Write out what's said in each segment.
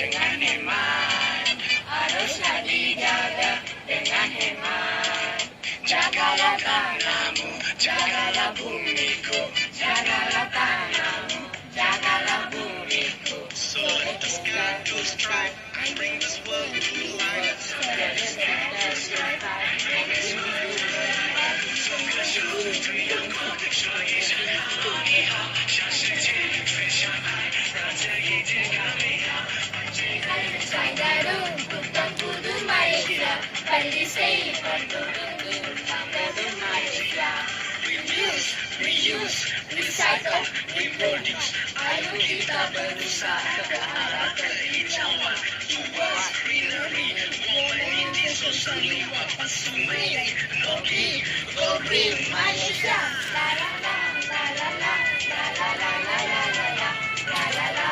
dengan hemat, haruslah dijaga dengan hemat. Jagalah tanahmu, jagalah bumiku, jagalah tanahmu, jagalah bumiku. So let us go to strive and bring this world to life. So let us go to strive and bring this world to life. 送个祝福阳光，说一声好你好，向世界分享爱，让这一天更美好。Sayang bukan kudu Malaysia, Palestina bukan Malaysia. Reuse, recycle, reproduce. Ayo kita berusaha ke arah kehijauan, luas greenery. 我们一定说声理话，把树美丽落地。Go green Malaysia, la la la la la la la la la la la la la la la la.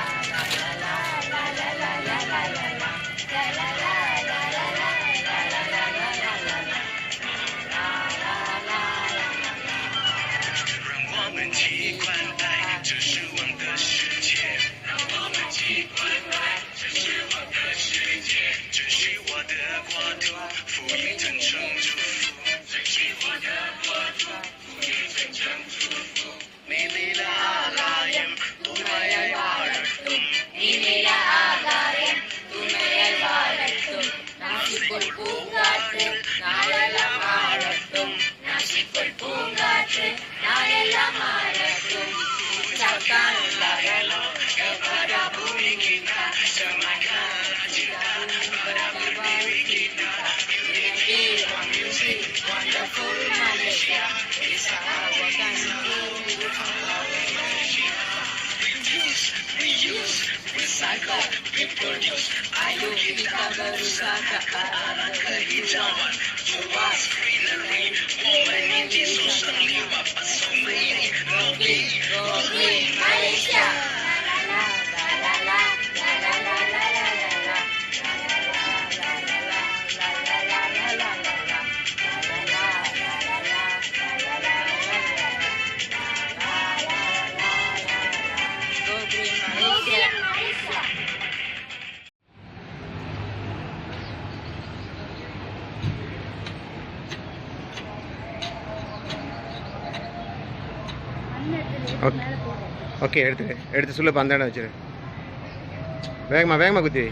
Recycle, reproduce. Ayo kita berusaha ke arah kehijauan, luas greenery. 我们一起说声理话，把树美丽落地。Go green Malaysia. Okay எடுத்து சொல்லு அந்த இடம் வச்சிரு. வேகமாக குத்தி.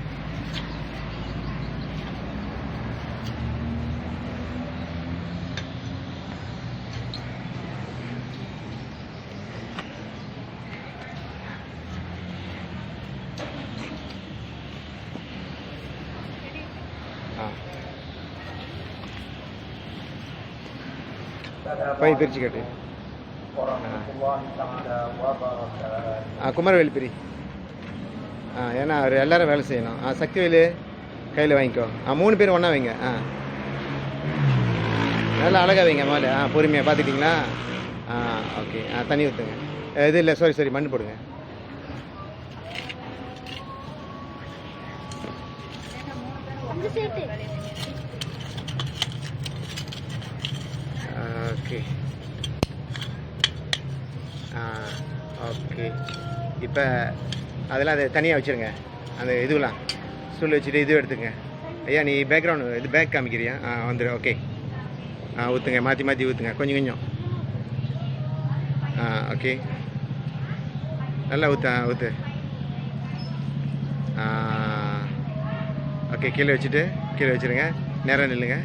By பிரிச்சு கேட்டு. குமரவேல் பிரி. ஏன்னா அவர் எல்லோரும் வேலை செய்யணும். சக்திவேலு கையில் வாங்கிக்கோ. 3 பேர் ஒன்றா வைங்க. நல்லா அழகாக வைங்க மேலே. பொறுமையாக பார்த்துக்கிட்டிங்களா? ஓகே. தண்ணி ஊற்றுங்க. இது இல்லை, சாரி மண் போடுங்க. Okay okay. இப்போ அதெல்லாம் அதை தனியாக வச்சுருங்க. அந்த இதுவெலாம் ஸ்டூல் வச்சுட்டு இது எடுத்துங்க. ஐயா நீ பேக்ரவுண்டு இது பேக் காமிக்கிறியா? வந்துடும். ஓகே. ஊற்றுங்க, மாற்றி ஊற்றுங்க கொஞ்சம். ஓகே. நல்லா ஊற்று. ஓகே. கீழே வச்சுருங்க. நேராக நில்லுங்க.